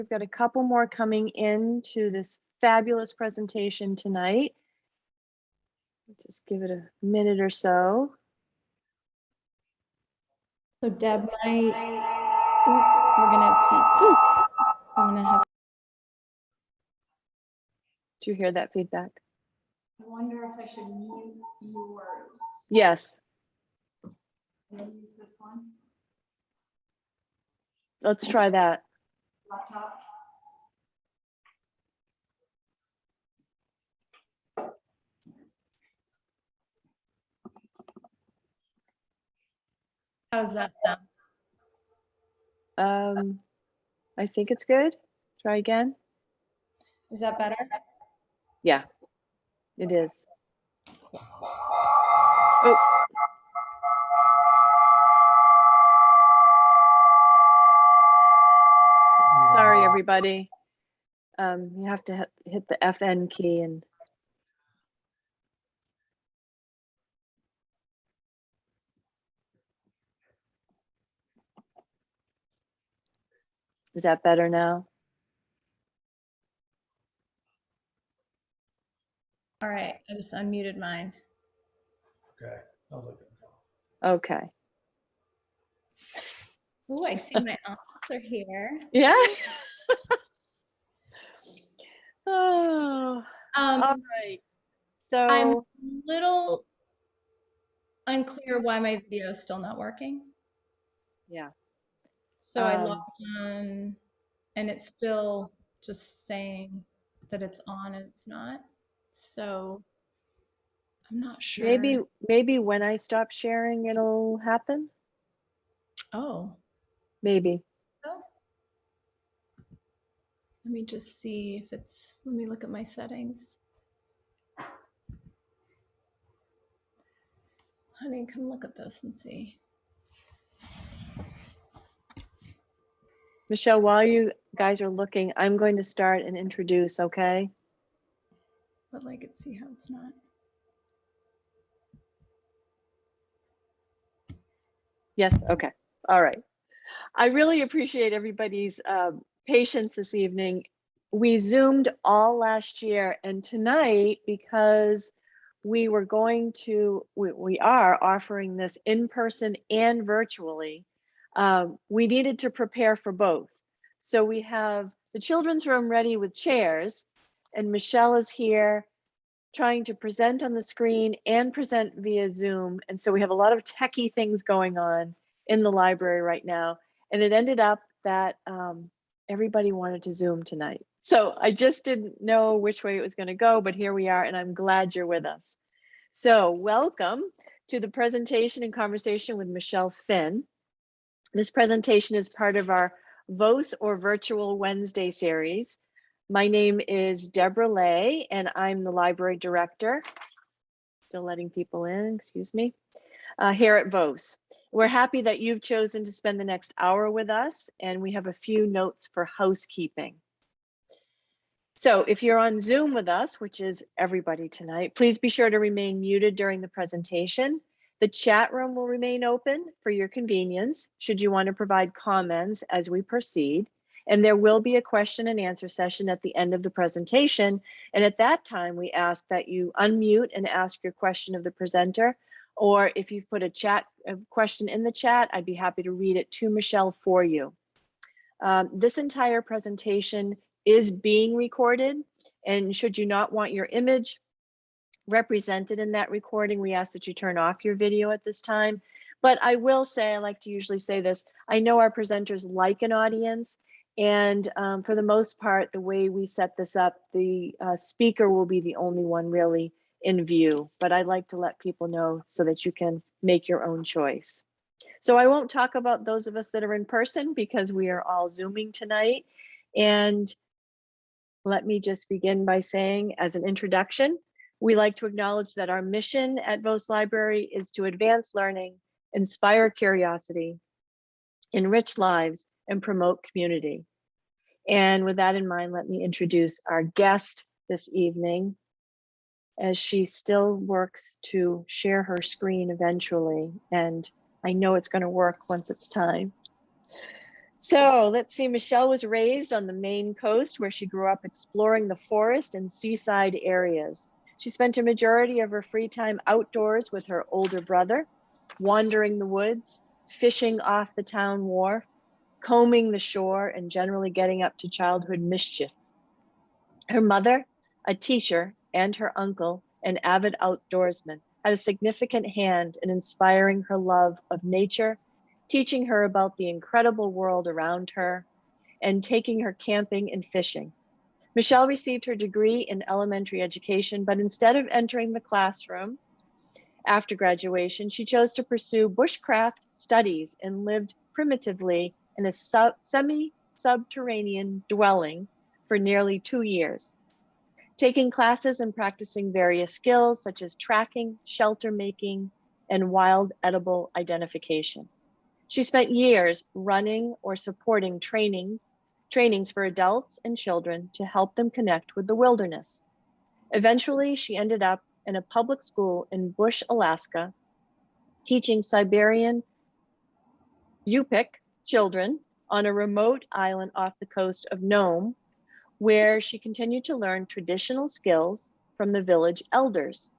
We've got a couple more coming in to this fabulous presentation tonight. Just give it a minute or so. So Deb, we're gonna have feedback. I'm gonna have. Do you hear that feedback? I wonder if I should mute yours. Yes. Can I use this one? Let's try that. Laptop. How's that sound? I think it's good. Try again. Is that better? Yeah, it is. Oh. Sorry, everybody. You have to hit the FN key and. Is that better now? All right, I just unmuted mine. Okay, sounds like that. Okay. Oh, I see my aunts are here. Yeah. Oh. All right. So I'm a little unclear why my video is still not working. Yeah. So I logged on and it's still just saying that it's on and it's not. So I'm not sure. Maybe when I stop sharing, it'll happen. Oh. Maybe. Oh. Let me just see if it's, let me look at my settings. Honey, come look at this and see. Michelle, while you guys are looking, I'm going to start and introduce, okay? But I could see how it's not. Yes, okay. All right. I really appreciate everybody's patience this evening. We Zoomed all last year, and tonight, because we are offering this in person and virtually, we needed to prepare for both. So we have the children's room ready with chairs, and Michelle is here trying to present on the screen and present via Zoom. And so we have a lot of techie things going on in the library right now. And it ended up that everybody wanted to Zoom tonight. So I just didn't know which way it was going to go, but here we are, and I'm glad you're with us. So welcome to the presentation and conversation with Michelle Finn. This presentation is part of our Vose or Virtual Wednesday series. My name is Deborah Lay, and I'm the library director. Still letting people in, excuse me, here at Vose. We're happy that you've chosen to spend the next hour with us, and we have a few notes for housekeeping. So if you're on Zoom with us, which is everybody tonight, please be sure to remain muted during the presentation. The chat room will remain open for your convenience, should you want to provide comments as we proceed. And there will be a question and answer session at the end of the presentation. And at that time, we ask that you unmute and ask your question of the presenter. Or if you've put a question in the chat, I'd be happy to read it to Michelle for you. This entire presentation is being recorded, and should you not want your image represented in that recording, we ask that you turn off your video at this time. But I will say, I like to usually say this, I know our presenters like an audience, and for the most part, the way we set this up, the speaker will be the only one really in view, but I like to let people know so that you can make your own choice. So I won't talk about those of us that are in person because we are all Zooming tonight. And let me just begin by saying, as an introduction, we like to acknowledge that our mission at Vose Library is to advance learning, inspire curiosity, enrich lives, and promote community. And with that in mind, let me introduce our guest this evening, as she still works to share her screen eventually. And I know it's going to work once it's time. So let's see, Michelle was raised on the Maine coast where she grew up exploring the forest and seaside areas. She spent a majority of her free time outdoors with her older brother, wandering the woods, fishing off the town wharf, combing the shore, and generally getting up to childhood mischief. Her mother, a teacher, and her uncle, an avid outdoorsman, had a significant hand in inspiring her love of nature, teaching her about the incredible world around her, and taking her camping and fishing. Michelle received her degree in elementary education, but instead of entering the classroom after graduation, she chose to pursue bushcraft studies and lived primitively in a semi-subterranean dwelling for nearly 2 years, taking classes and practicing various skills such as tracking, shelter making, and wild edible identification. She spent years running or supporting trainings for adults and children to help them connect with the wilderness. Eventually, she ended up in a public school in Bush, Alaska, teaching Siberian Yupik children on a remote island off the coast of Nome, where she continued to learn traditional skills from the village elders.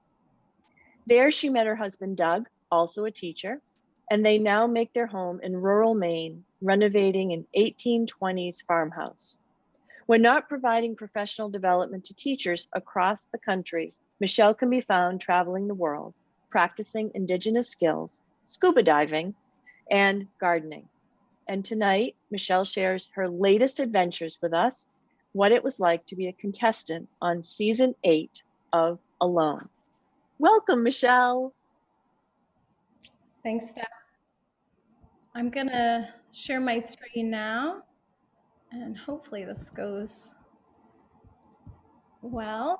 There, she met her husband, Doug, also a teacher, and they now make their home in rural Maine, renovating an 1820s farmhouse. When not providing professional development to teachers across the country, Michelle can be found traveling the world, practicing Indigenous skills, scuba diving, and gardening. And tonight, Michelle shares her latest adventures with us, what it was like to be a contestant on season 8 of Alone. Welcome, Michelle. Thanks, Steph. I'm gonna share my screen now, and hopefully this goes well.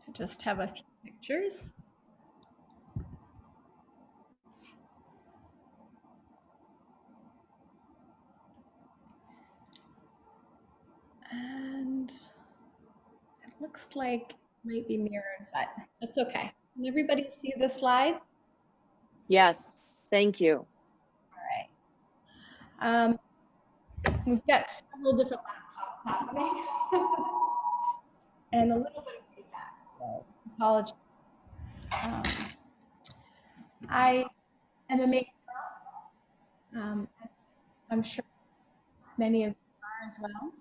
I just have a few pictures. And it looks like it might be mirrored, but that's okay. Can everybody see the slide? Yes, thank you. All right. We've got several different laptops happening and a little bit of feedback, so apologies. I am a makeup girl. I'm sure many of you are as well.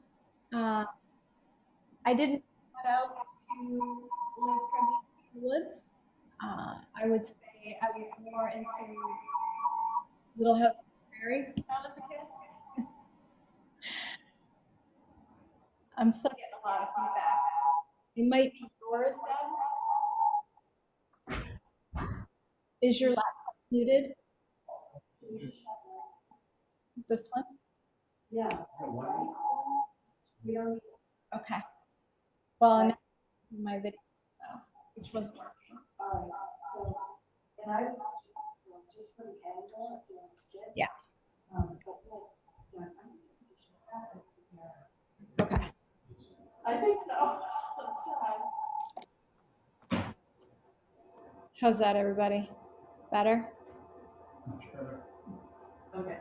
I didn't set out to live in the woods. I would say I was more into Little House on the Prairie when I was a kid. I'm still getting a lot of feedback. It might be yours, Deb. Is your laptop muted? This one? Yeah. Okay. Well, now my video, so, which wasn't working. All right. So, and I was just for the angle, Yeah. Okay. I think so. Let's try. How's that, everybody? Better? Much better. Okay.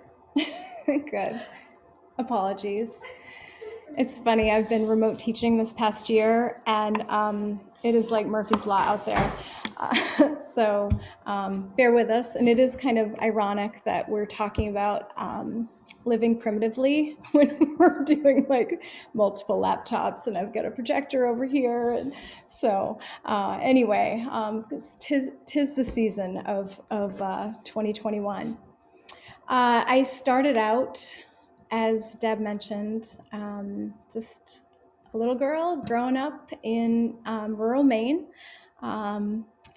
Good. Apologies. It's funny, I've been remote teaching this past year, and it is like Murphy's Law out there. So bear with us. And it is kind of ironic that we're talking about living primitively when we're doing like multiple laptops, and I've got a projector over here. And so anyway, tis the season of 2021. I started out, as Deb mentioned, just a little girl growing up in rural Maine.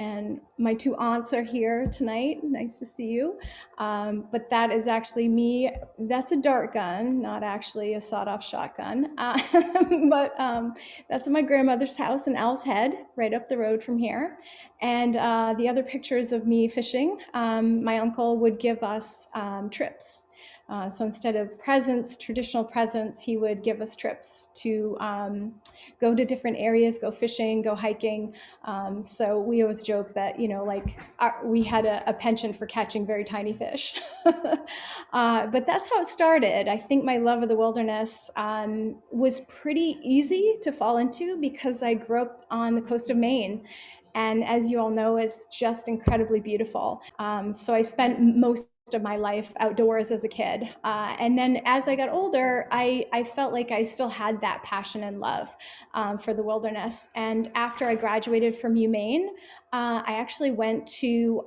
And my two aunts are here tonight. Nice to see you. But that is actually me. That's a dart gun, not actually a sawed-off shotgun. But that's my grandmother's house in Owl's Head, right up the road from here. And the other pictures of me fishing, my uncle would give us trips. So instead of presents, traditional presents, he would give us trips to go to different areas, go fishing, go hiking. So we always joke that, like we had a penchant for catching very tiny fish. But that's how it started. I think my love of the wilderness was pretty easy to fall into because I grew up on the coast of Maine. And as you all know, it's just incredibly beautiful. So I spent most of my life outdoors as a kid. And then as I got older, I felt like I still had that passion and love for the wilderness. And after I graduated from UMaine, I actually went to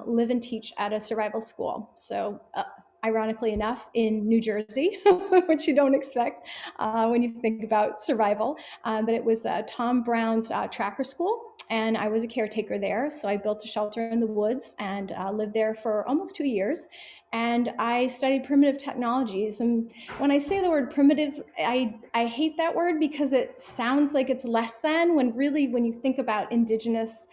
live and teach at a survival school. So ironically enough, in New Jersey, which you don't expect when you think about survival. But it was Tom Brown's tracker school. And I was a caretaker there. So I built a shelter in the woods and lived there for almost 2 years. And I studied primitive technologies. And when I say the word primitive, I hate that word because it sounds like it's less than, when really, when you think about indigenous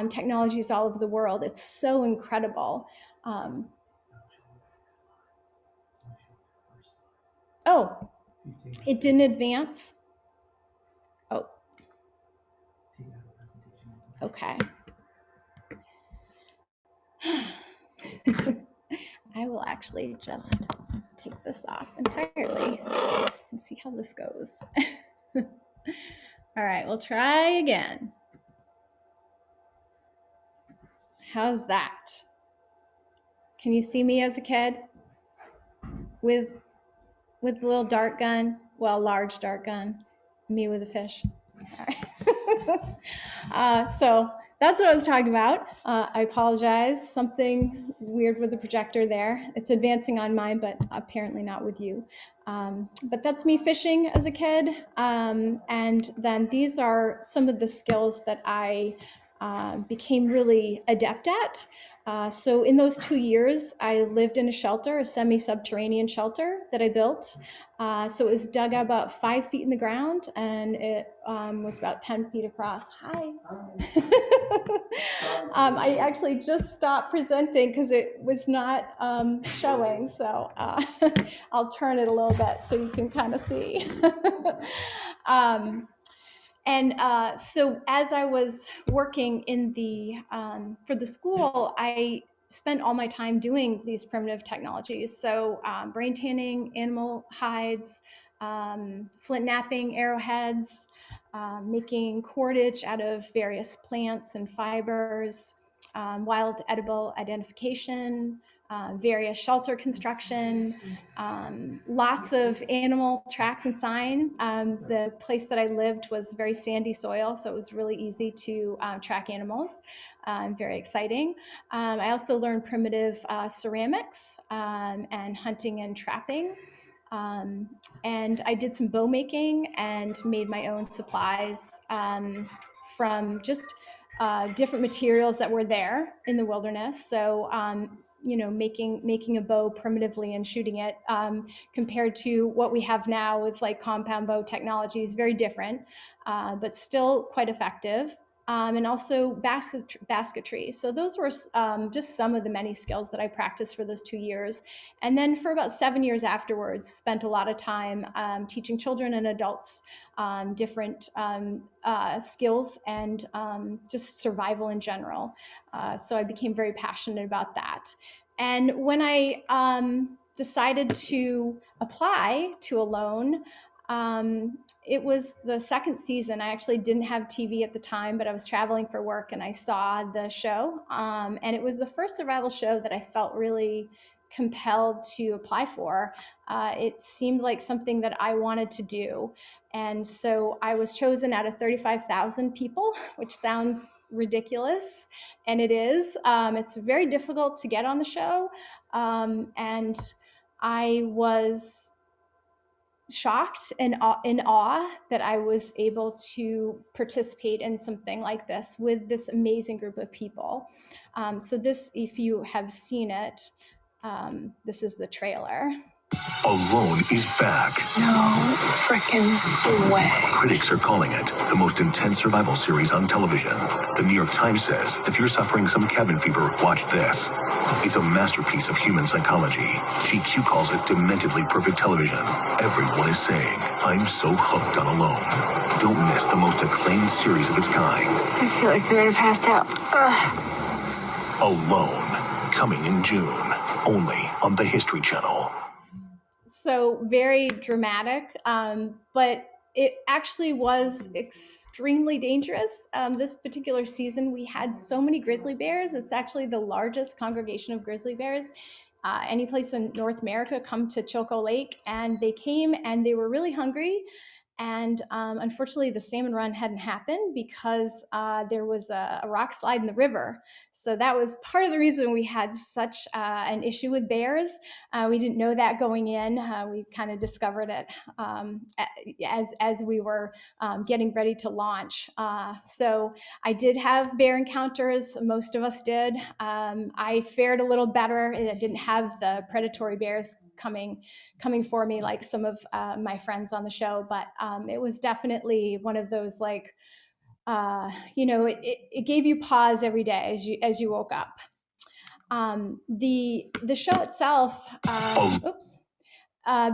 technologies all over the world, it's so incredible. Oh, it didn't advance. Oh, okay. I will actually just take this off entirely and see how this goes. All right, we'll try again. How's that? Can you see me as a kid with a little dart gun? Well, large dart gun. Me with a fish. All right. So that's what I was talking about. I apologize. Something weird with the projector there. It's advancing on mine, but apparently not with you. But that's me fishing as a kid. And then these are some of the skills that I became really adept at. So in those 2 years, I lived in a shelter, a semi-subterranean shelter that I built. So it was dug about 5 feet in the ground, and it was about 10 feet across. Hi. I actually just stopped presenting because it was not showing. So I'll turn it a little bit so you can kind of see. So as I was working in for the school, I spent all my time doing these primitive technologies. So brain tanning, animal hides, flint knapping arrowheads, making cordage out of various plants and fibers, wild edible identification, various shelter construction, lots of animal tracks and sign. The place that I lived was very sandy soil, so it was really easy to track animals. Very exciting. I also learned primitive ceramics and hunting and trapping. And I did some bow making and made my own supplies from just different materials that were there in the wilderness. So making a bow primitively and shooting it compared to what we have now with like compound bow technology is very different, but still quite effective. And also basketry. So those were just some of the many skills that I practiced for those 2 years. And then for about 7 years afterwards, spent a lot of time teaching children and adults different skills and just survival in general. So I became very passionate about that. And when I decided to apply to a loan, it was the second season. I actually didn't have TV at the time, but I was traveling for work and I saw the show. And it was the first survival show that I felt really compelled to apply for. It seemed like something that I wanted to do. And so I was chosen out of 35,000 people, which sounds ridiculous, and it is. It's very difficult to get on the show. And I was shocked and in awe that I was able to participate in something like this with this amazing group of people. So this, if you have seen it, this is the trailer. Alone is back. No frickin' way. Critics are calling it the most intense survival series on television. The New York Times says if you're suffering some cabin fever, watch this. It's a masterpiece of human psychology. GQ calls it dementedly perfect television. Everyone is saying, I'm so hooked on Alone. Don't miss the most acclaimed series of its kind. I feel like I'm gonna pass out. Alone, coming in June, only on the History Channel. So very dramatic, but it actually was extremely dangerous. This particular season, we had so many grizzly bears. It's actually the largest congregation of grizzly bears. Any place in North America come to Chilco Lake, and they came and they were really hungry. And unfortunately, the salmon run hadn't happened because there was a rock slide in the river. So that was part of the reason we had such an issue with bears. We didn't know that going in. We kind of discovered it as we were getting ready to launch. So I did have bear encounters. Most of us did. I fared a little better. I didn't have the predatory bears coming for me like some of my friends on the show, but it was definitely one of those like, it gave you pause every day as you woke up. The show itself,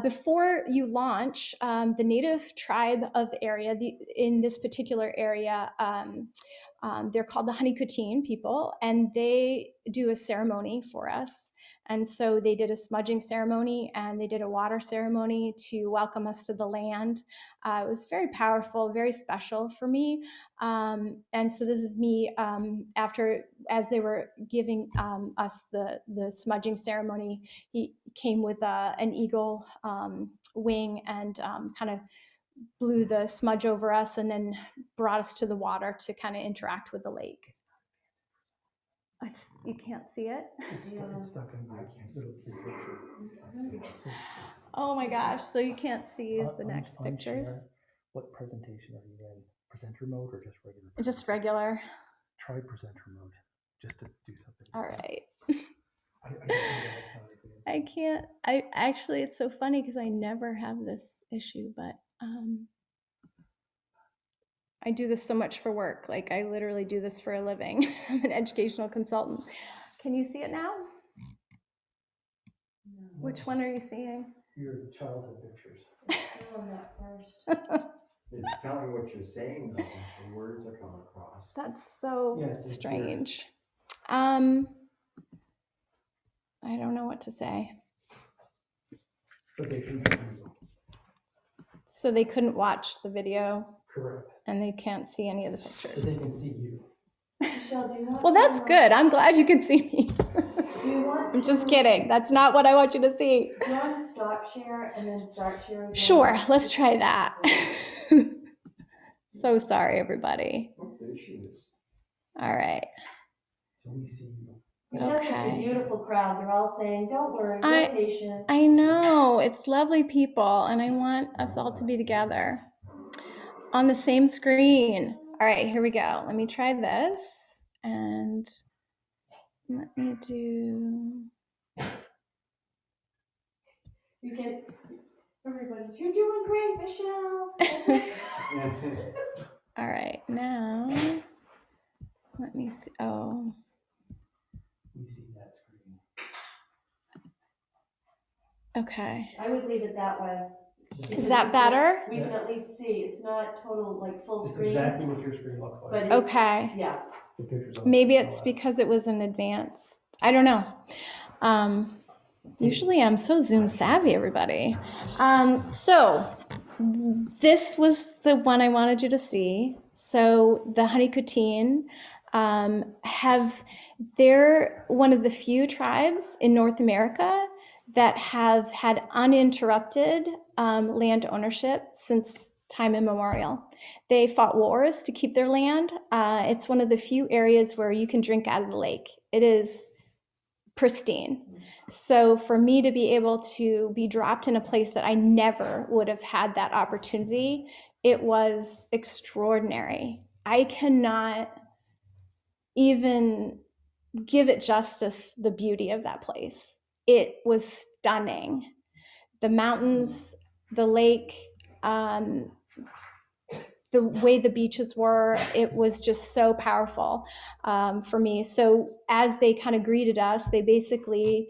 before you launch, the native tribe of the area, in this particular area, they're called the Honeycuttine people, and they do a ceremony for us. And so they did a smudging ceremony and they did a water ceremony to welcome us to the land. It was very powerful, very special for me. And so this is me as they were giving us the smudging ceremony. He came with an eagle wing and kind of blew the smudge over us and then brought us to the water to kind of interact with the lake. You can't see it? It's stuck in my little kid picture. Oh my gosh, so you can't see the next On pictures? share, what presentation are you in? Presenter mode or just regular? Just regular. Try presenter mode, just to do something. All right. I don't know that's how it is. I can't. I actually, it's so funny because I never have this issue, but I do this so much for work. Like I literally do this for a living. I'm an educational consultant. Can you see it now? No. Which one are you seeing? Your childhood pictures. No, not first. It's telling what you're saying though. The words are coming across. That's so Yeah, strange. I don't know what to say. But they can see you. So they couldn't watch the video Correct. and they can't see any of the But pictures. they can see you. Michelle, do you want Well, that's good. I'm glad you can see me. Do you want I'm just to- kidding. That's not what I want you to see. Do you want to stop share and then start share again? Sure, let's try that. So sorry, everybody. Oh, there she is. All right. So we see you. You've got such a Okay. beautiful crowd. They're all saying, don't worry, I- be patient. I know, it's lovely people, and I want us all to be together on the same screen. All right, here we go. Let me try this, and let me do... You can, everybody, you're doing great, Michelle. That's right. All right, now, let me see. Oh, We see that screen. okay. I would leave it that way. Is that better? We can at least see. It's not total, like, full It's screen. exactly what your screen looks like. But it's, Okay. yeah. The pictures on Maybe the it's left. because it was in advance. I don't know. Usually I'm so Zoom savvy, everybody. So this was the one I wanted you to see. So the Honeycuttine they're one of the few tribes in North America that have had uninterrupted land ownership since time immemorial. They fought wars to keep their land. It's one of the few areas where you can drink out of the lake. It is pristine. So for me to be able to be dropped in a place that I never would have had that opportunity, it was extraordinary. I cannot even give it justice, the beauty of that place. It was stunning. the mountains, the lake, the way the beaches were, it was just so powerful for me. So as they kind of greeted us, they basically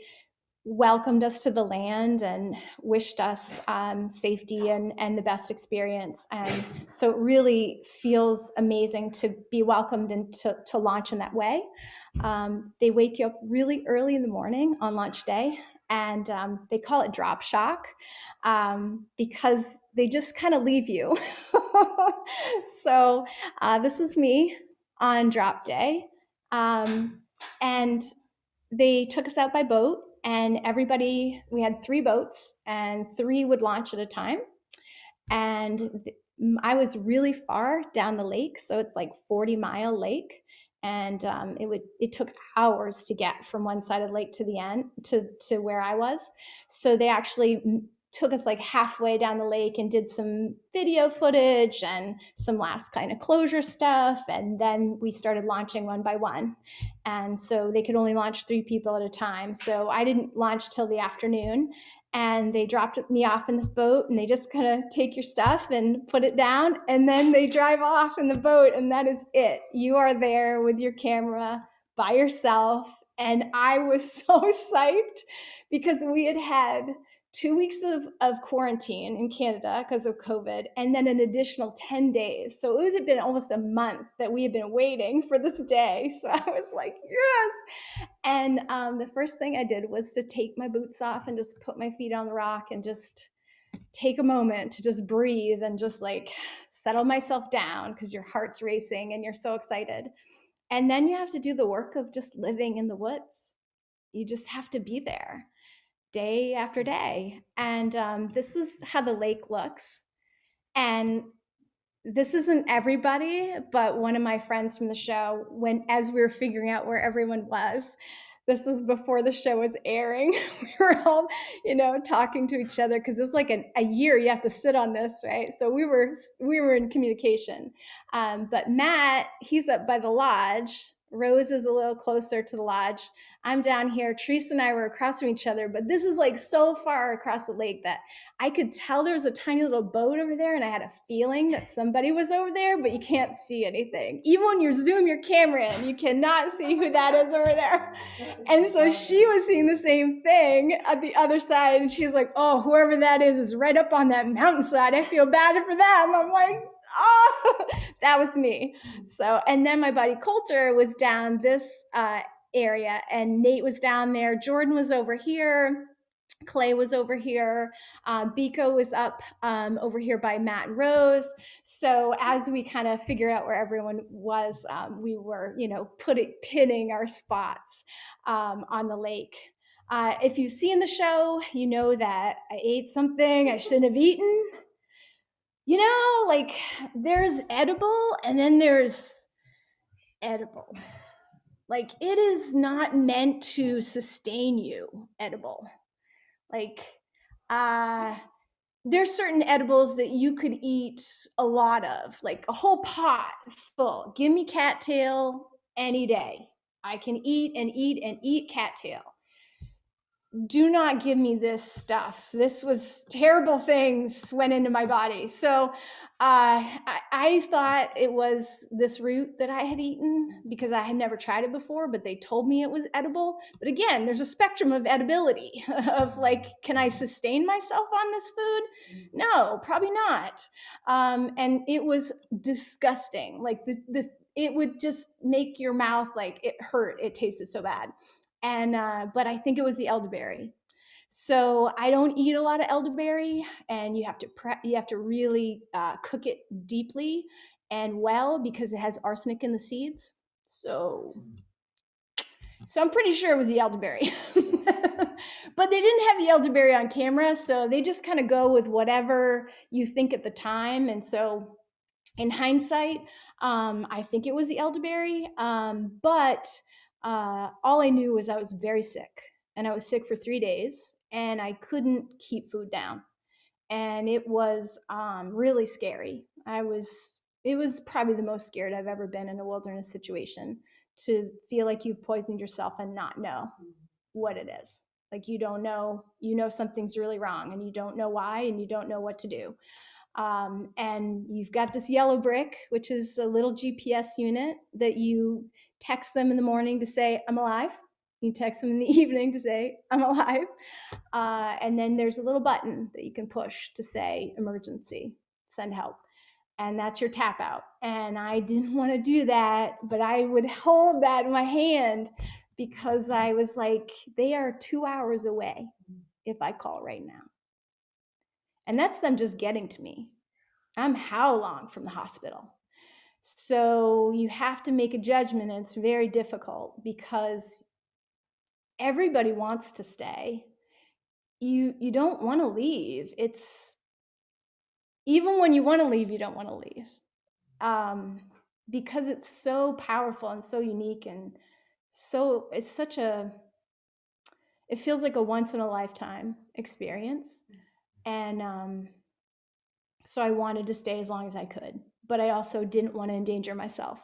welcomed us to the land and wished us safety and the best experience. And so it really feels amazing to be welcomed and to launch in that way. They wake you up really early in the morning on launch day, and they call it drop shock because they just kind of leave you. So this is me on drop day. And they took us out by boat, and everybody, we had 3 boats, and 3 would launch at a time. And I was really far down the lake, so it's like 40-mile lake, and it took hours to get from one side of the lake to the end to where I was. So they actually took us like halfway down the lake and did some video footage and some last kind of closure stuff, and then we started launching one by one. And so they could only launch 3 people at a time. So I didn't launch till the afternoon, and they dropped me off in this boat, and they just kind of take your stuff and put it down, and then they drive off in the boat, and that is it. You are there with your camera by yourself. And I was so psyched because we had 2 weeks of quarantine in Canada because of COVID, and then an additional 10 days. So it would have been almost a month that we had been waiting for this day. So I was like, yes. And the first thing I did was to take my boots off and just put my feet on the rock and just take a moment to just breathe and just like settle myself down, because your heart's racing and you're so excited. And then you have to do the work of just living in the woods. You just have to be there day after day. And this was how the lake looks. And this isn't everybody, but one of my friends from the show, as we were figuring out where everyone was, this was before the show was airing. We were all, talking to each other, because it's like a year you have to sit on this, right? So we were in communication. But Matt, he's up by the lodge. Rose is a little closer to the lodge. I'm down here. Teresa and I were across from each other, but this is like so far across the lake that I could tell there was a tiny little boat over there, and I had a feeling that somebody was over there, but you can't see anything. Even when you zoom your camera in, you cannot see who that is over there. And so she was seeing the same thing at the other side, and she was like, oh, whoever that is right up on that mountainside. I feel bad for them. I'm like, oh, that was me. So, and then my buddy Coulter was down this area, and Nate was down there. Jordan was over here. Clay was over here. Biko was up over here by Matt and Rose. So as we kind of figured out where everyone was, we were, pinning our spots on the lake. If you've seen the show, you know that I ate something I shouldn't have eaten. Like there's edible and then there's edible. Like it is not meant to sustain you, edible. Like there's certain edibles that you could eat a lot of, like a whole pot full. Give me cattail any day. I can eat and eat and eat cattail. Do not give me this stuff. This was terrible things went into my body. So I thought it was this root that I had eaten because I had never tried it before, but they told me it was edible. But again, there's a spectrum of edibility of like, can I sustain myself on this food? No, probably not. And it was disgusting. Like it would just make your mouth like it hurt. It tasted so bad. And but I think it was the elderberry. So I don't eat a lot of elderberry, and you have to really cook it deeply and well because it has arsenic in the seeds. So I'm pretty sure it was the elderberry. But they didn't have the elderberry on camera, so they just kind of go with whatever you think at the time. And so in hindsight, I think it was the elderberry, but all I knew was I was very sick, and I was sick for 3 days, and I couldn't keep food down, and it was really scary. It was probably the most scared I've ever been in a wilderness situation, to feel like you've poisoned yourself and not know what it is. Like you don't know, something's really wrong and you don't know why and you don't know what to do. And you've got this yellow brick, which is a little GPS unit that you text them in the morning to say, I'm alive. You text them in the evening to say, I'm alive. And then there's a little button that you can push to say emergency, send help. And that's your tap out. And I didn't want to do that, but I would hold that in my hand because I was like, they are 2 hours away if I call right now. And that's them just getting to me. I'm how long from the hospital? So you have to make a judgment, and it's very difficult because everybody wants to stay. You don't want to leave. It's even when you want to leave, you don't want to leave. Because it's so powerful and so unique and so it feels like a once in a lifetime experience. And so I wanted to stay as long as I could, but I also didn't want to endanger myself.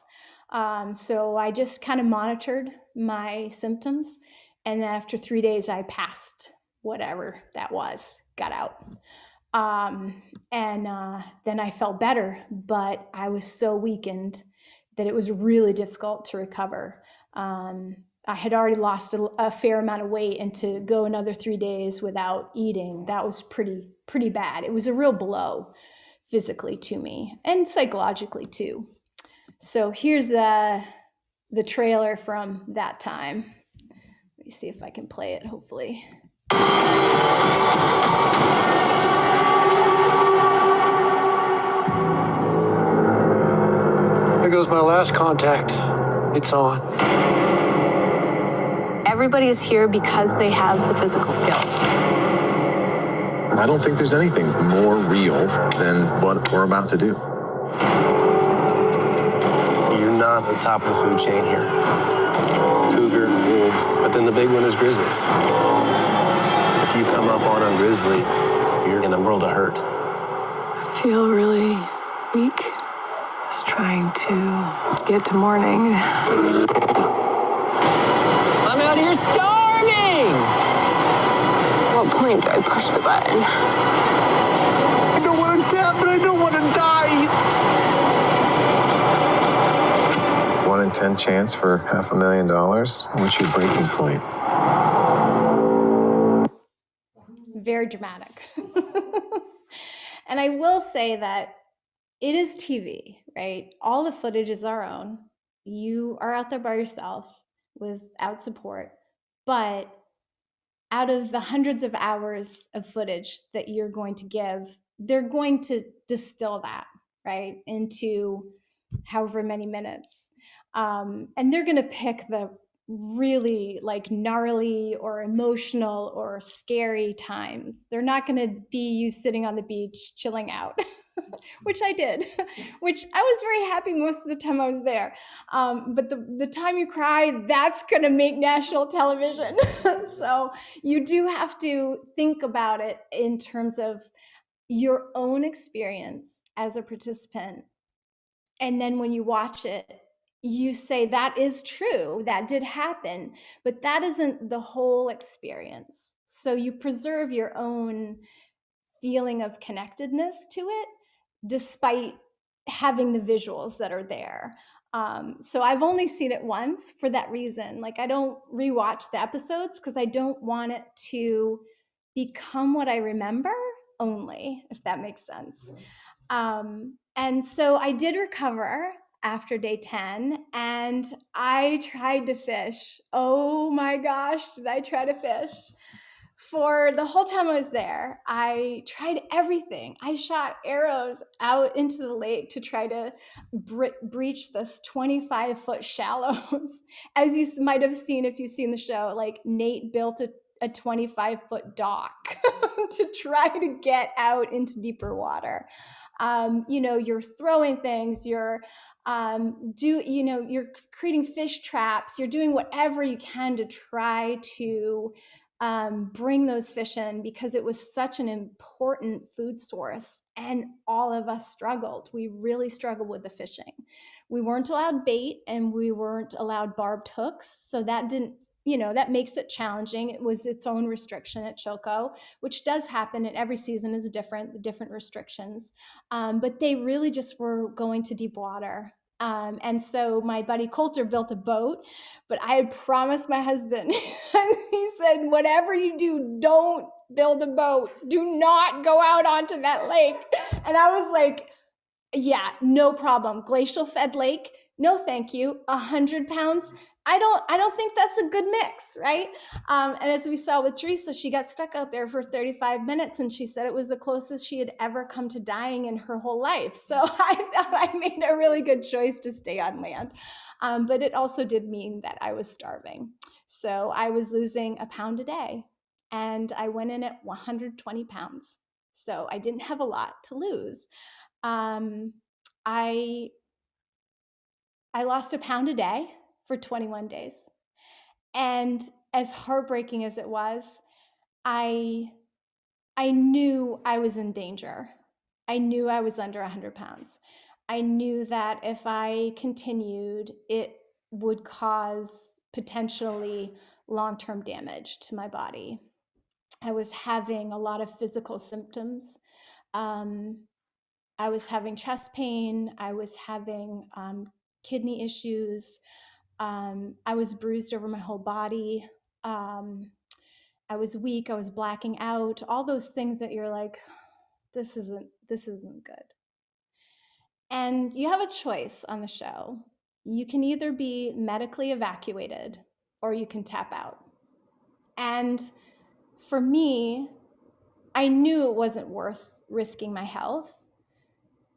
So I just kind of monitored my symptoms. And then after 3 days, I passed whatever that was, got out. And then I felt better, but I was so weakened that it was really difficult to recover. I had already lost a fair amount of weight, and to go another 3 days without eating, that was pretty bad. It was a real blow physically to me and psychologically too. So here's the trailer from that time. Let me see if I can play it, hopefully. There goes my last contact. It's on. Everybody is here because they have the physical skills. I don't think there's anything more real than what we're about to do. You're not the top of the food chain here. Cougar, wolves, but then the big one is grizzlies. If you come up on a grizzly, you're in a world of hurt. I feel really weak. Just trying to get to morning. I'm out here starving! At what point do I push the button? I don't want to tap, but I don't want to die. 1 in 10 chance for $500,000. What's your breaking point? Very dramatic. And I will say that it is TV, right? All the footage is our own. You are out there by yourself without support. But out of the hundreds of hours of footage that you're going to give, they're going to distill that, right, into however many minutes. And they're going to pick the really like gnarly or emotional or scary times. They're not going to be you sitting on the beach chilling out, which I did, which I was very happy most of the time I was there. But the time you cry, that's going to make national television. So you do have to think about it in terms of your own experience as a participant. And then when you watch it, you say, that is true, that did happen, but that isn't the whole experience. So you preserve your own feeling of connectedness to it, despite having the visuals that are there. So I've only seen it once for that reason. Like I don't rewatch the episodes because I don't want it to become what I remember only, if that makes sense. And so I did recover after day 10 and I tried to fish. Oh my gosh, did I try to fish? For the whole time I was there, I tried everything. I shot arrows out into the lake to try to breach this 25-foot shallows. As you might have seen if you've seen the show, like Nate built a 25-foot dock to try to get out into deeper water. You're throwing things, you're creating fish traps, you're doing whatever you can to try to bring those fish in because it was such an important food source and all of us struggled. We really struggled with the fishing. We weren't allowed bait and we weren't allowed barbed hooks. So that didn't that makes it challenging. It was its own restriction at Choco, which does happen, and every season is different, the different restrictions. But they really just were going to deep water. And so my buddy Coulter built a boat, but I had promised my husband, he said, whatever you do, don't build a boat. Do not go out onto that lake. And I was like, yeah, no problem. Glacial fed lake, no thank you. 100 pounds, I don't think that's a good mix, right? And as we saw with Teresa, she got stuck out there for 35 minutes, and she said it was the closest she had ever come to dying in her whole life. So I thought I made a really good choice to stay on land. But it also did mean that I was starving. So I was losing a pound a day, and I went in at 120 pounds. So I didn't have a lot to lose. I lost a pound a day for 21 days. And as heartbreaking as it was, I knew I was in danger. I knew I was under 100 pounds. I knew that if I continued, it would cause potentially long-term damage to my body. I was having a lot of physical symptoms. I was having chest pain. I was having kidney issues. I was bruised over my whole body. I was weak. I was blacking out. All those things that you're like, this isn't good. And you have a choice on the show. You can either be medically evacuated or you can tap out. And for me, I knew it wasn't worth risking my health,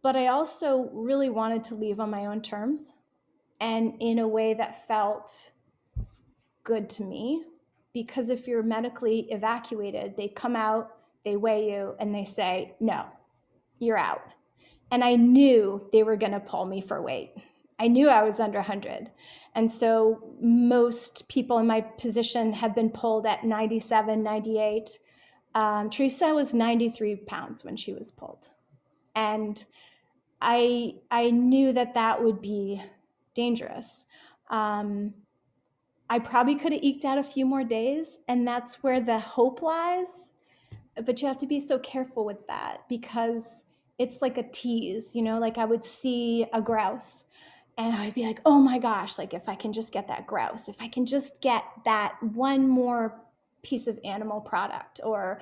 but I also really wanted to leave on my own terms and in a way that felt good to me. Because if you're medically evacuated, they come out, they weigh you, and they say, no, you're out. And I knew they were going to pull me for weight. I knew I was under 100. And so most people in my position have been pulled at 97, 98. Teresa was 93 pounds when she was pulled. And I knew that would be dangerous. I probably could have eked out a few more days, and that's where the hope lies. But you have to be so careful with that because it's like a tease, like I would see a grouse and I would be like, oh my gosh, like if I can just get that grouse, if I can just get that one more piece of animal product, or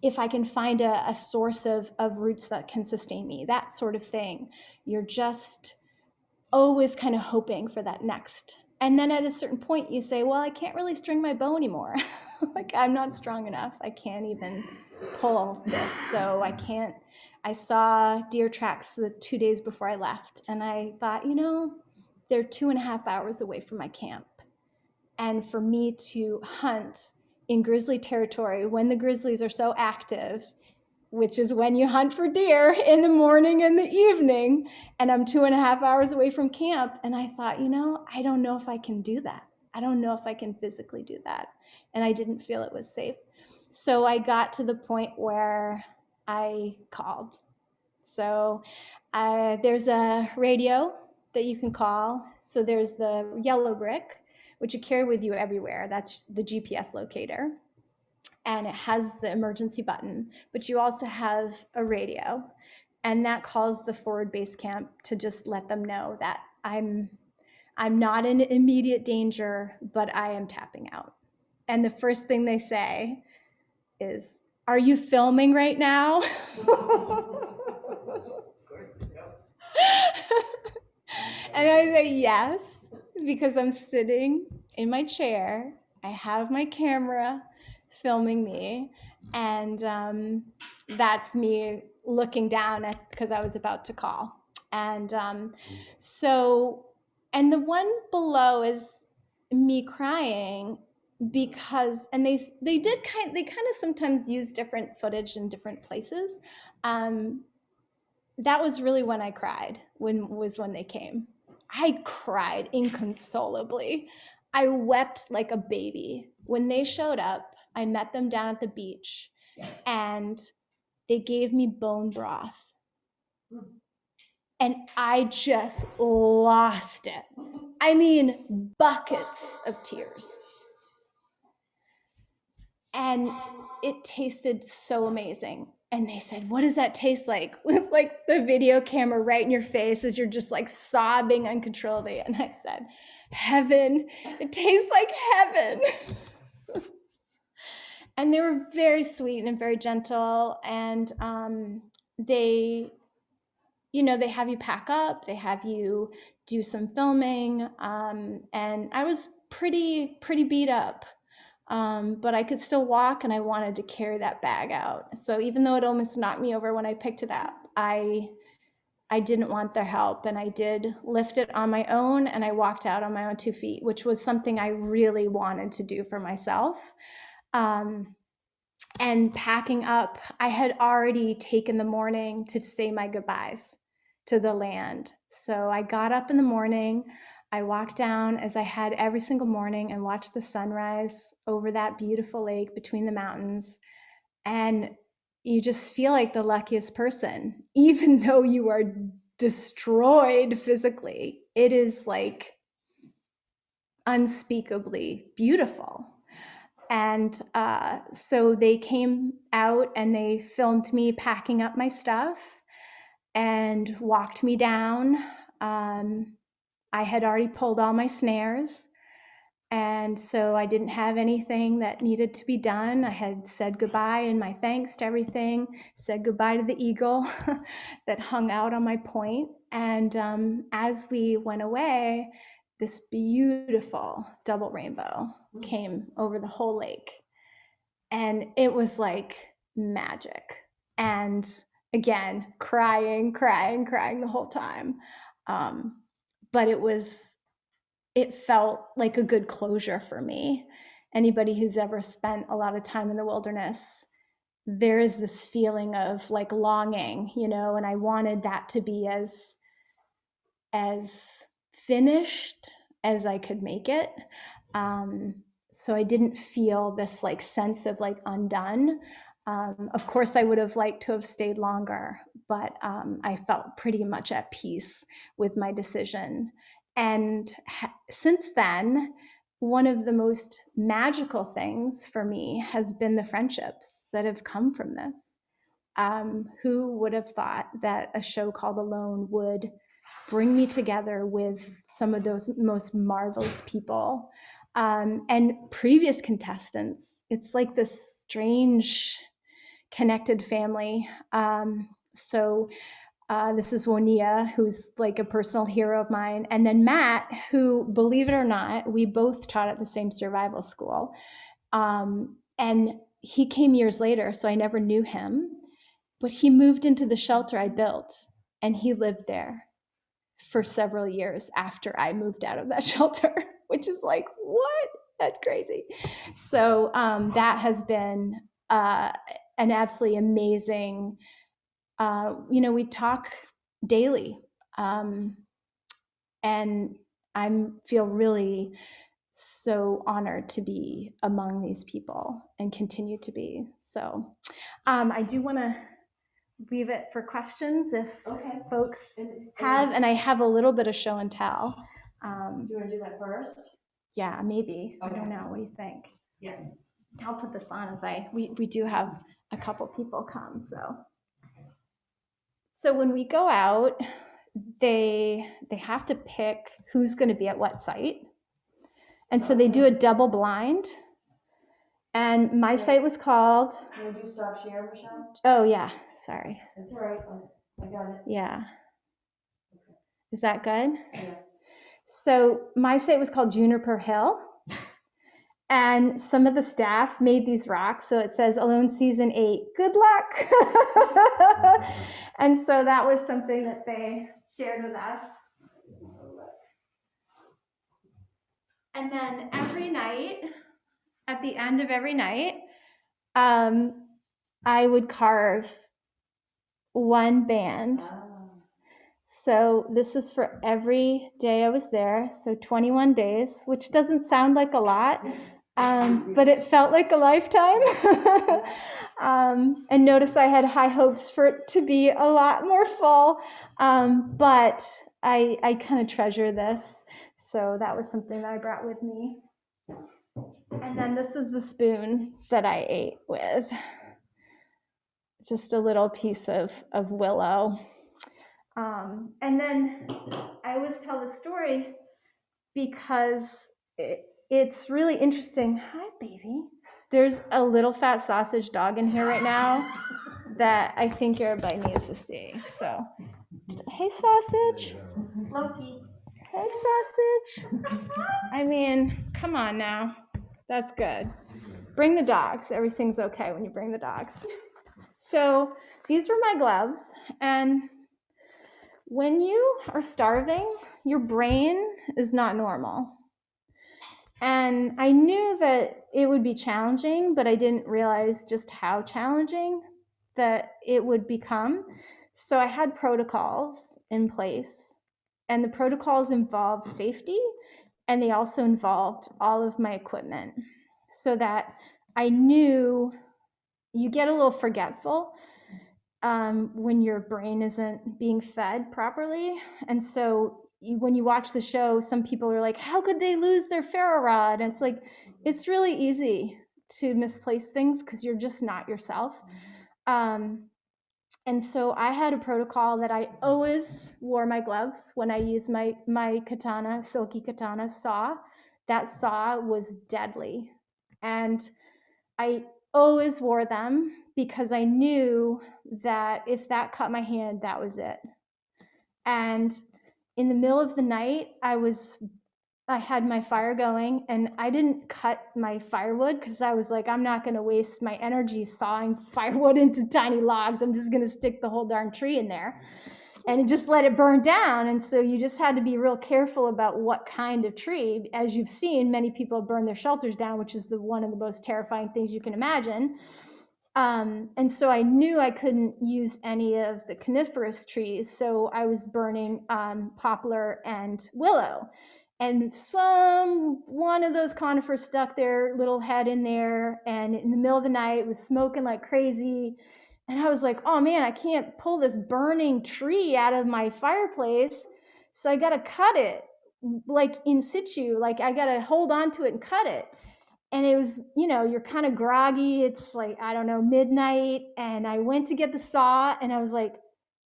if I can find a source of roots that can sustain me, that sort of thing. You're just always kind of hoping for that next. And then at a certain point you say, well, I can't really string my bow anymore. Like I'm not strong enough. I can't even pull this. So I saw deer tracks the 2 days before I left. And I thought, they're 2.5 hours away from my camp. And for me to hunt in grizzly territory when the grizzlies are so active, which is when you hunt for deer in the morning and the evening, and I'm 2.5 hours away from camp. And I thought, I don't know if I can do that. I don't know if I can physically do that. And I didn't feel it was safe. So I got to the point where I called. So there's a radio that you can call. So there's the yellow brick, which you carry with you everywhere. That's the GPS locator. And it has the emergency button, but you also have a radio, and that calls the forward base camp to just let them know that I'm not in immediate danger, but I am tapping out. And the first thing they say is, are you filming right now? And I say yes, because I'm sitting in my chair. I have my camera filming me, and that's me looking down because I was about to call. And and the one below is me crying because, and they kind of sometimes use different footage in different places. That was really when I cried, when they came. I cried inconsolably. I wept like a baby. When they showed up, I met them down at the beach, and they gave me bone broth. And I just lost it. I mean, buckets of tears. and it tasted so amazing. And they said, what does that taste like? With like the video camera right in your face as you're just like sobbing uncontrollably. And I said, heaven, it tastes like heaven. And they were very sweet and very gentle. And they, you know, they have you pack up, they have you do some filming. And I was pretty beat up. But I could still walk, and I wanted to carry that bag out. So even though it almost knocked me over when I picked it up, I didn't want their help, and I did lift it on my own, and I walked out on my own 2 feet, which was something I really wanted to do for myself. And packing up, I had already taken the morning to say my goodbyes to the land. So I got up in the morning, I walked down as I had every single morning and watched the sunrise over that beautiful lake between the mountains. And you just feel like the luckiest person, even though you are destroyed physically. It is like unspeakably beautiful. And so they came out and they filmed me packing up my stuff and walked me down. I had already pulled all my snares, and so I didn't have anything that needed to be done. I had said goodbye and my thanks to everything, said goodbye to the eagle that hung out on my point. And as we went away, this beautiful double rainbow came over the whole lake. And it was like magic. And again, crying the whole time. But it felt like a good closure for me. Anybody who's ever spent a lot of time in the wilderness, there is this feeling of like longing, you know, and I wanted that to be as finished as I could make it. So I didn't feel this like sense of like undone. Of course, I would have liked to have stayed longer, but I felt pretty much at peace with my decision. And since then, one of the most magical things for me has been the friendships that have come from this. Who would have thought that a show called Alone would bring me together with some of those most marvelous people and previous contestants? It's like this strange connected family. This is Wonia, who's like a personal hero of mine. And then Matt, who, believe it or not, we both taught at the same survival school. And he came years later, so I never knew him. But he moved into the shelter I built, and he lived there for several years after I moved out of that shelter, which is like, what? That's crazy. So that has been an absolutely amazing, we talk daily. And I feel really so honored to be among these people and continue to be. So I do want to leave it for questions if folks have, and I have a little bit of show and tell. Do you want to do that first? Yeah, maybe. Okay. I don't know. What do you think? Yes. I'll put this on as we do have a couple people come. So when we go out, they have to pick who's going to be at what site. And so they do a double blind. And my site was called. Can we do stop share, Michelle? Oh, yeah. Sorry. That's all right. I got it. Yeah. Is that good? Yeah. So my site was called Juniper Hill. And some of the staff made these rocks. So it says Alone Season 8, good luck. And so that was something that they shared with us. And then every night, at the end of every night, I would carve one band. So this is for every day I was there. So 21 days, which doesn't sound like a lot, but it felt like a lifetime. And notice I had high hopes for it to be a lot more full, but I kind of treasure this. So that was something that I brought with me. And then this was the spoon that I ate with. Just a little piece of willow. And then I always tell the story because it's really interesting. Hi, baby. There's a little fat sausage dog in here right now that I think everybody needs to see. So, hey, sausage. Loki. Hey, sausage. I mean, come on now. That's good. Bring the dogs. Everything's okay when you bring the dogs. So these were my gloves. And when you are starving, your brain is not normal. And I knew that it would be challenging, but I didn't realize just how challenging that it would become. So I had protocols in place, and the protocols involved safety, and they also involved all of my equipment, so that I knew you get a little forgetful when your brain isn't being fed properly. And so when you watch the show, some people are like, how could they lose their ferro rod? And it's like, it's really easy to misplace things because you're just not yourself. And so I had a protocol that I always wore my gloves when I used my katana, silky katana saw. That saw was deadly. And I always wore them because I knew that if that cut my hand, that was it. And in the middle of the night, I had my fire going, and I didn't cut my firewood because I was like, I'm not going to waste my energy sawing firewood into tiny logs. I'm just going to stick the whole darn tree in there and just let it burn down. And so you just had to be real careful about what kind of tree. As you've seen, many people burn their shelters down, which is one of the most terrifying things you can imagine. And so I knew I couldn't use any of the coniferous trees, so I was burning poplar and willow. And one of those conifers stuck their little head in there, and in the middle of the night, it was smoking like crazy. And I was like, oh man, I can't pull this burning tree out of my fireplace, so I gotta cut it, like in situ, like I gotta hold on to it and cut it. And it was, you're kind of groggy. It's like, I don't know, midnight. And I went to get the saw, and I was like,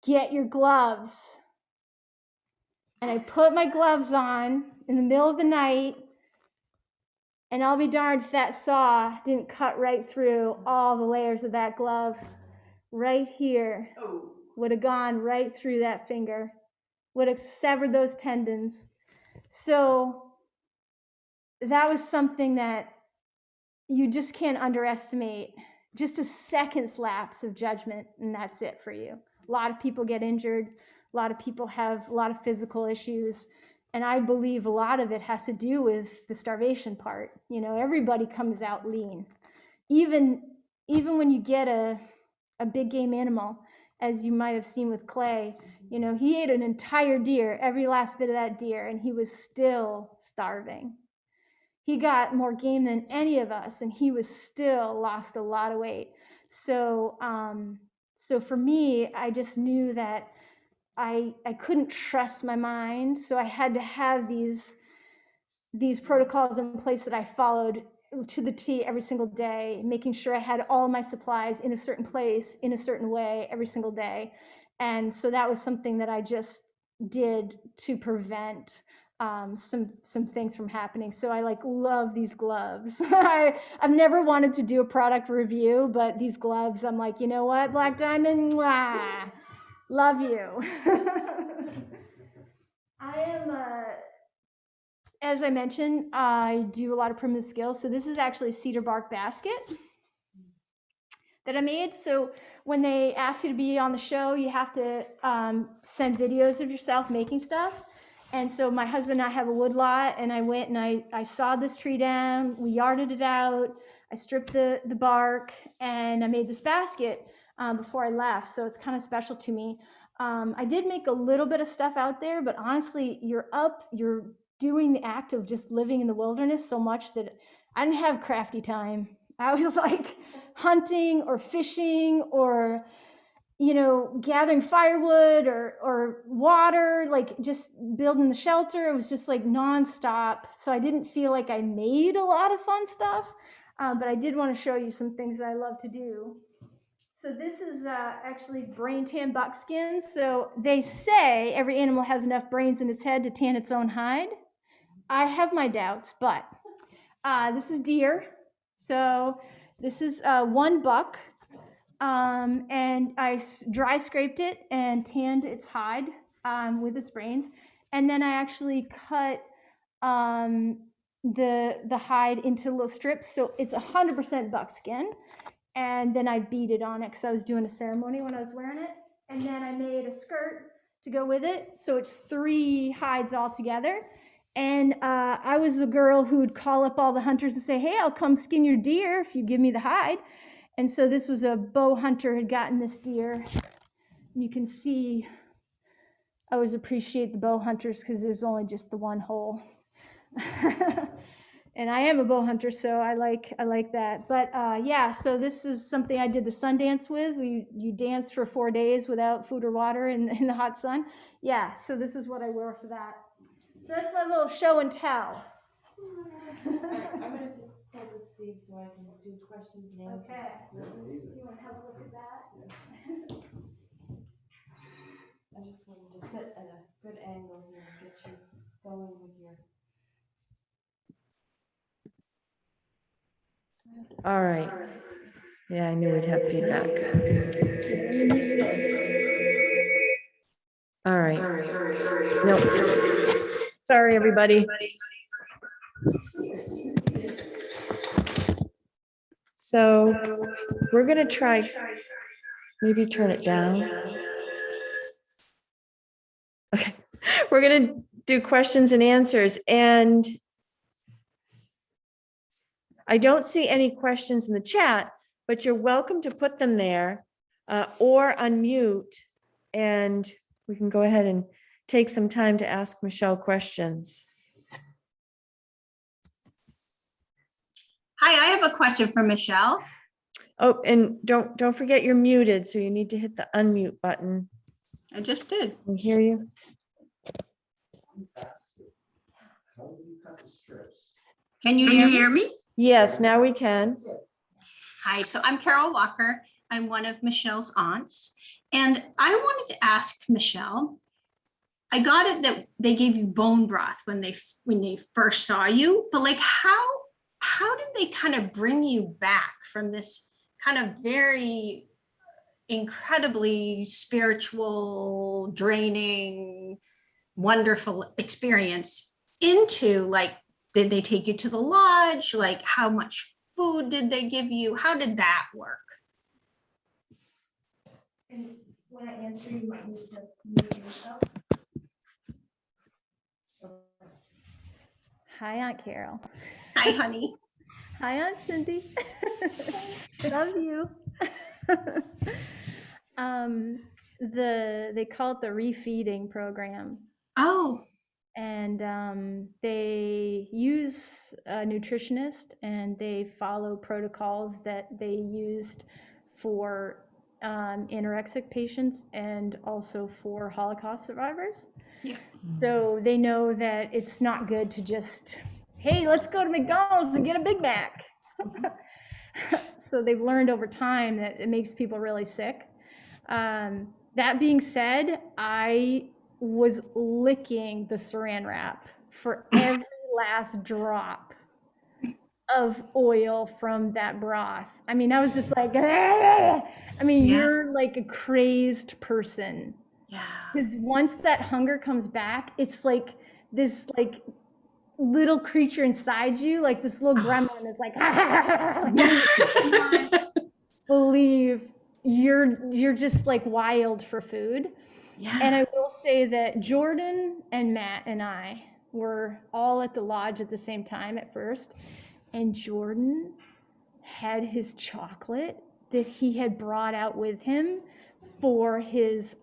get your gloves. And I put my gloves on in the middle of the night, and I'll be darned if that saw didn't cut right through all the layers of that glove. Right here would have gone right through that finger, would have severed those tendons. So that was something that you just can't underestimate. Just a second's lapse of judgment, and that's it for you. A lot of people get injured. A lot of people have a lot of physical issues. And I believe a lot of it has to do with the starvation part. Everybody comes out lean. Even when you get a big game animal, as you might have seen with Clay, he ate an entire deer, every last bit of that deer, and he was still starving. He got more game than any of us, and he was still lost a lot of weight. So for me, I just knew that I couldn't trust my mind. So I had to have these protocols in place that I followed to the T every single day, making sure I had all my supplies in a certain place, in a certain way, every single day. And so that was something that I just did to prevent some things from happening. So I love these gloves. I've never wanted to do a product review, but these gloves, I'm like, you know what, Black Diamond, mwah, love you. I am, as I mentioned, I do a lot of primitive skills. So this is actually a cedar bark basket that I made. So when they ask you to be on the show, you have to send videos of yourself making stuff. And so my husband and I have a wood lot, and I went and I sawed this tree down, we yarded it out, I stripped the bark, and I made this basket before I left. So it's kind of special to me. I did make a little bit of stuff out there, but honestly, you're doing the act of just living in the wilderness so much that I didn't have crafty time. I was like hunting or fishing or you know, gathering firewood or water, like just building the shelter. It was just like nonstop. So I didn't feel like I made a lot of fun stuff, but I did want to show you some things that I love to do. So this is actually brain tan buckskin. So they say every animal has enough brains in its head to tan its own hide. I have my doubts, but this is deer. So this is one buck. And I dry scraped it and tanned its hide with its brains. And then I actually cut the hide into little strips. So it's 100% buckskin. And then I beaded on it because I was doing a ceremony when I was wearing it. And then I made a skirt to go with it. So it's 3 hides all together. And I was the girl who would call up all the hunters and say, hey, I'll come skin your deer if you give me the hide. And so this was a bow hunter had gotten this deer. You can see, I always appreciate the bow hunters because there's only just the one hole. And I am a bow hunter, so I like that. But yeah, so this is something I did the sun dance with. You dance for 4 days without food or water in the hot sun. Yeah, so this is what I wear for that. So that's my little show and tell. I'm gonna just pull this sleeve so I can do questions and answers. Okay. You want to have a look at that? I just wanted to sit at a good angle here and get you going with your. All right. Yeah, I knew we'd have feedback. All right. No. Sorry, everybody. So we're going to try, maybe turn it down. Okay. We're going to do questions and answers. And I don't see any questions in the chat, but you're welcome to put them there or unmute, and we can go ahead and take some time to ask Michelle questions. Hi, I have a question for Michelle. Oh, and don't forget you're muted, so you need to hit the unmute button. I just did. Can you hear you? How do you cut the strips? Can you hear me? Yes, now we can. Hi, so I'm Carol Walker. I'm one of Michelle's aunts. And I wanted to ask Michelle, I got it that they gave you bone broth when they first saw you, but like how did they kind of bring you back from this kind of very incredibly spiritual, draining, wonderful experience into like, did they take you to the lodge? Like how much food did they give you? How did that work? And when I answer, you might need to mute yourself. Hi, Aunt Carol. Hi, honey. Hi, Aunt Cindy. Love you. They call it the refeeding program. Oh. And they use a nutritionist, and they follow protocols that they used for anorexic patients and also for Holocaust survivors. Yeah. So they know that it's not good to just, hey, let's go to McDonald's and get a Big Mac. So they've learned over time that it makes people really sick. That being said, I was licking the saran wrap for every last drop of oil from that broth. I mean, I was just like, I mean, Yeah. You're like a crazed person. Yeah. Because once that hunger comes back, it's like this like little creature inside you, like this little gremlin is like, you cannot believe you're just like wild for food. Yeah. And I will say that Jordan and Matt and I were all at the lodge at the same time at first. And Jordan had his chocolate that he had brought out with him for his,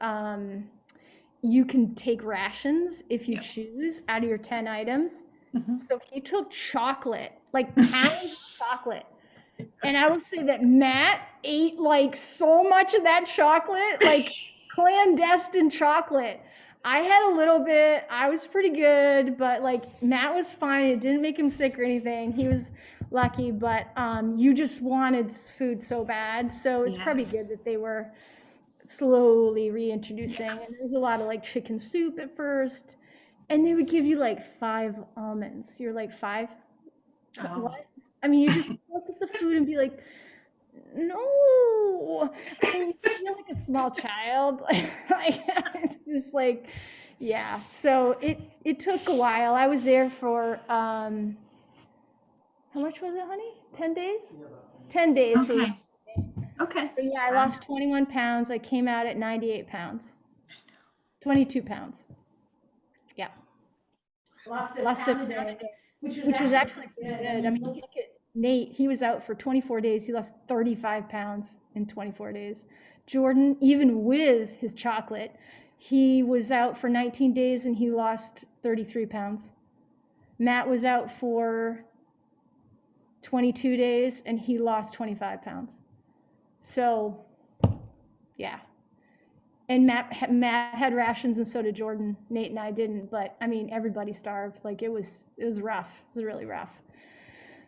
you can take rations if you choose out of your 10 items. So he took chocolate, like pounds of chocolate. And I will say that Matt ate like so much of that chocolate, like clandestine chocolate. I had a little bit, I was pretty good, but like Matt was fine. It didn't make him sick or anything. He was lucky, but you just wanted food so bad. So it's Yeah. probably good that they were slowly reintroducing. And there was a lot of like chicken soup at first. And they would give you like 5 almonds. You're like, 5? Oh. What? I mean, you just look at the food and be like, no. I mean, you feel like a small child. Like, it's just like, yeah. So it took a while. I was there for how much was it, honey? 10 days? 10 days for Okay. Okay. so yeah, I lost 21 pounds. I came out at 98 pounds. 22 pounds. Yeah. Lost Lost a a pound a pound, day, which which was actually pretty pretty good. good. I mean, look at Nate. He was out for 24 days. He lost 35 pounds in 24 days. Jordan, even with his chocolate, he was out for 19 days and he lost 33 pounds. Matt was out for 22 days and he lost 25 pounds. So, yeah. And Matt had rations and so did Jordan. Nate and I didn't, but I mean, everybody starved. Like it was rough. It was really rough.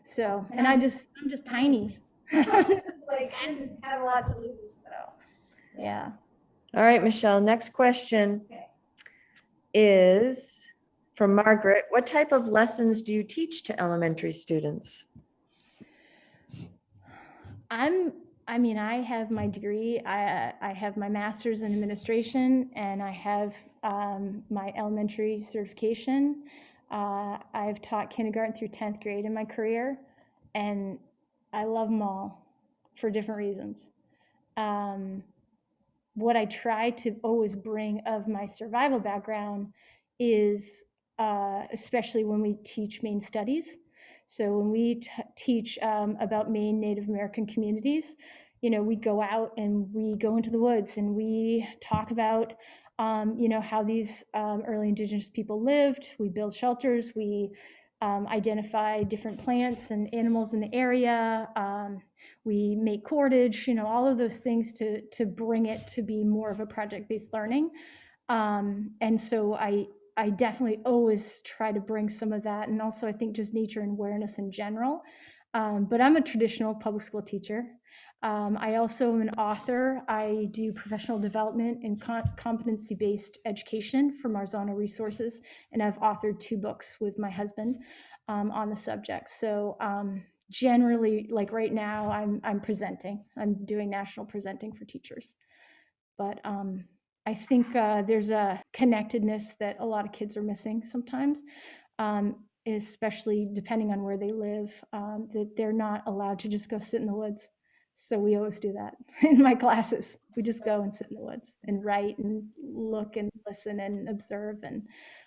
So, and I'm just tiny. Like I didn't have a lot to lose. So, yeah. All right, Michelle, next question is from Margaret. What type of lessons do you teach to elementary students? I mean, I have my degree. I have my master's in administration, and I have my elementary certification. I've taught kindergarten through 10th grade in my career, and I love them all for different reasons. What I try to always bring of my survival background is, especially when we teach Maine studies. So when we teach about Maine Native American communities, you know, we go out and we go into the woods and we talk about, you know, how these early Indigenous people lived. We build shelters. We identify different plants and animals in the area. We make cordage, you know, all of those things to bring it to be more of a project-based learning. And so I definitely always try to bring some of that, and also I think just nature and awareness in general. But I'm a traditional public school teacher. I also am an author. I do professional development and competency-based education from Marzano Resources, and I've authored 2 books with my husband on the subject. So generally, like right now, I'm presenting. I'm doing national presenting for teachers. But I think there's a connectedness that a lot of kids are missing sometimes, especially depending on where they live, that they're not allowed to just go sit in the woods. So we always do that in my classes. We just go and sit in the woods and write and look and listen and observe and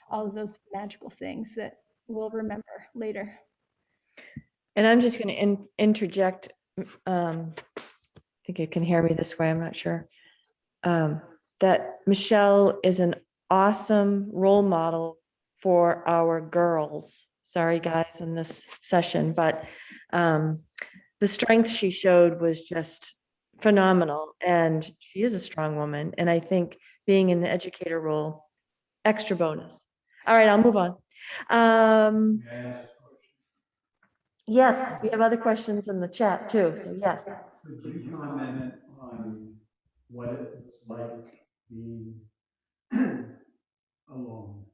all of those magical things that we'll remember later. And I'm just going to interject. I think you can hear me this way. I'm not sure. That Michelle is an awesome role model for our girls. Sorry, guys, in this session, but the strength she showed was just phenomenal. And she is a strong woman. And I think being in the educator role, extra bonus. All right, I'll move on. Yes, we have other questions in the chat too, so yes. Could you comment on what it was like being alone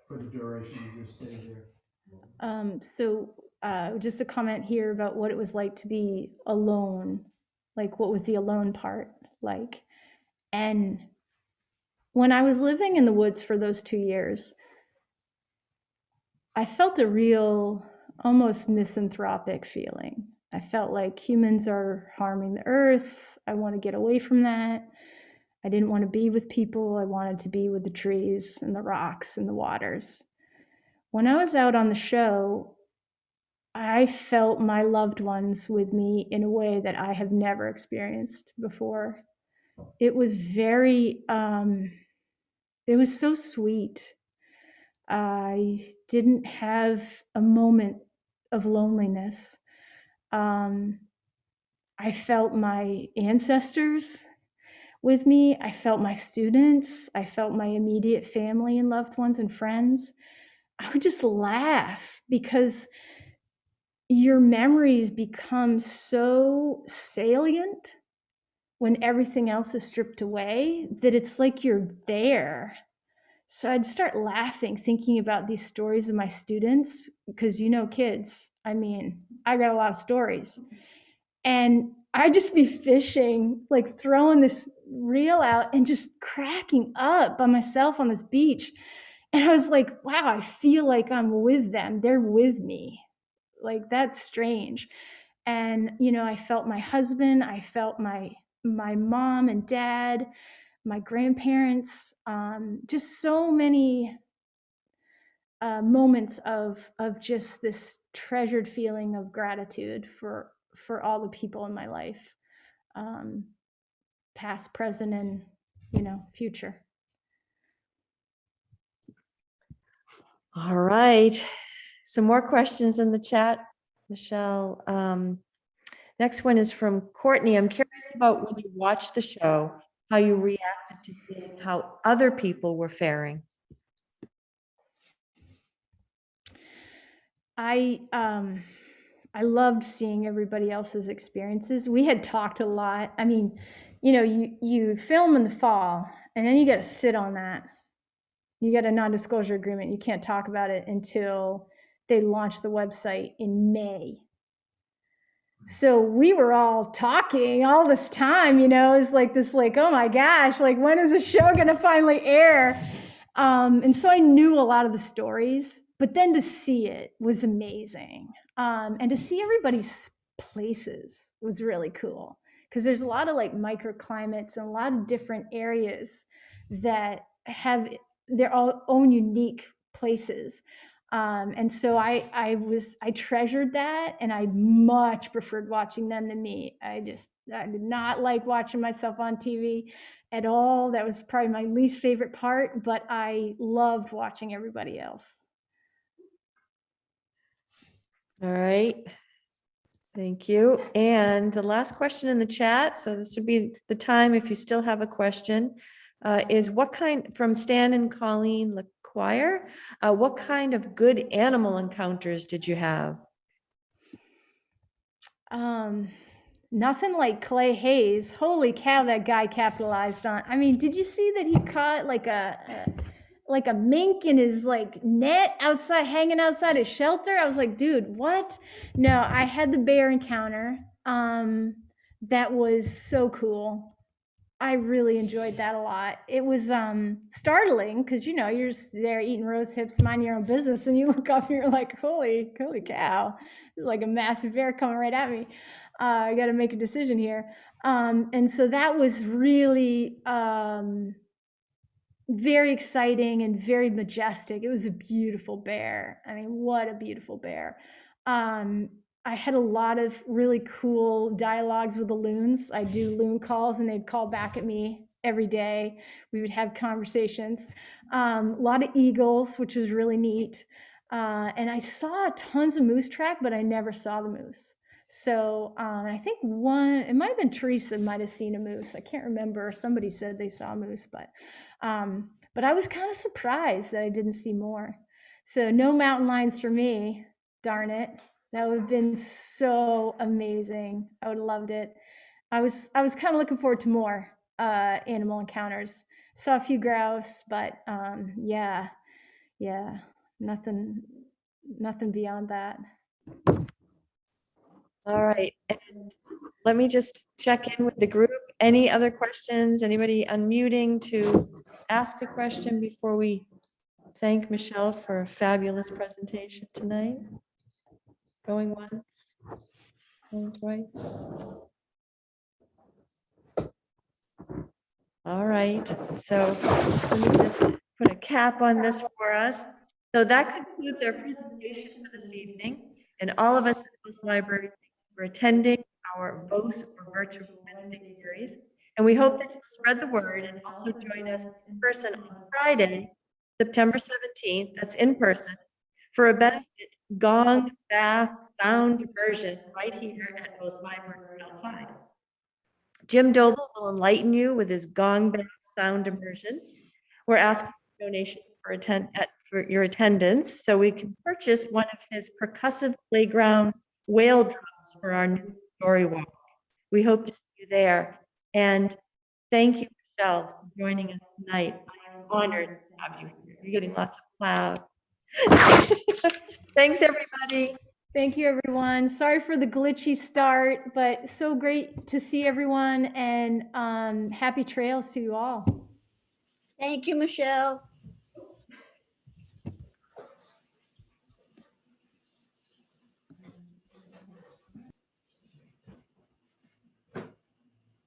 for the duration of your stay there? So just a comment here about what it was like to be alone, like what was the alone part like? And when I was living in the woods for those 2 years, I felt a real, almost misanthropic feeling. I felt like humans are harming the earth. I want to get away from that. I didn't want to be with people. I wanted to be with the trees and the rocks and the waters. When I was out on the show, I felt my loved ones with me in a way that I have never experienced before. It was very, it was so sweet. I didn't have a moment of loneliness. I felt my ancestors with me. I felt my students. I felt my immediate family and loved ones and friends. I would just laugh because your memories become so salient when everything else is stripped away that it's like you're there. So I'd start laughing thinking about these stories of my students because, kids, I mean, I got a lot of stories. And I'd just be fishing, like throwing this reel out and just cracking up by myself on this beach. And I was like, wow, I feel like I'm with them. They're with me. Like, that's strange. And, I felt my husband, I felt my mom and dad, my grandparents, just so many moments of just this treasured feeling of gratitude for all the people in my life, past, present, and future. All right. Some more questions in the chat, Michelle. Next one is from Courtney. I'm curious about when you watched the show, how you reacted to seeing how other people were faring. I loved seeing everybody else's experiences. We had talked a lot. I mean, you film in the fall and then you got to sit on that. You get a non-disclosure agreement. You can't talk about it until they launch the website in May. So we were all talking all this time, it's like this, like, oh my gosh, like, when is the show going to finally air? And so I knew a lot of the stories, but then to see it was amazing. And to see everybody's places was really cool because there's a lot of like microclimates and a lot of different areas that have their own unique places. And so I treasured that, and I much preferred watching them than me. I did not like watching myself on TV at all. That was probably my least favorite part, but I loved watching everybody else. All right. Thank you. And the last question in the chat, so this would be the time if you still have a question, is from Stan and Colleen LeQuire, what kind of good animal encounters did you have? Nothing like Clay Hayes. Holy cow, that guy capitalized on. I mean, did you see that he caught like a mink in his like net outside, hanging outside his shelter? I was like, dude, what? No, I had the bear encounter. That was so cool. I really enjoyed that a lot. It was startling because you're just there eating rose hips, minding your own business, and you look up and you're like, holy cow, there's like a massive bear coming right at me. I got to make a decision here. And so that was really very exciting and very majestic. It was a beautiful bear. I mean, what a beautiful bear. I had a lot of really cool dialogues with the loons. I do loon calls and they'd call back at me every day. We would have conversations. A lot of eagles, which was really neat. And I saw tons of moose track, but I never saw the moose. So I think it might have been Teresa might have seen a moose. I can't remember. Somebody said they saw a moose, but I was kind of surprised that I didn't see more. So no mountain lions for me, darn it. That would have been so amazing. I would have loved it. I was kind of looking forward to more animal encounters. Saw a few grouse, but yeah, nothing beyond that. All right. And let me just check in with the group. Any other questions? Anybody unmuting to ask a question before we thank Michelle for a fabulous presentation tonight? Going once, going twice. All right, so let me just put a cap on this for us. So that concludes our presentation for this evening. And all of us at Vose Library, thank you for attending our Vose or virtual Wednesday series. And we hope that you'll spread the word and also join us in person on Friday, September 17th, that's in person, for a benefit gong bath sound immersion right here at Vose Library outside. Jim Doble will enlighten you with his gong bath sound immersion. We're asking for donations for your attendance so we can purchase one of his percussive playground whale drums for our new story walk. We hope to see you there. And thank you, Michelle, for joining us tonight. I am honored to have you here. You're getting lots of applause. Thanks, everybody. Thank you, everyone. Sorry for the glitchy start, but so great to see everyone, and happy trails to you all. Thank you, Michelle.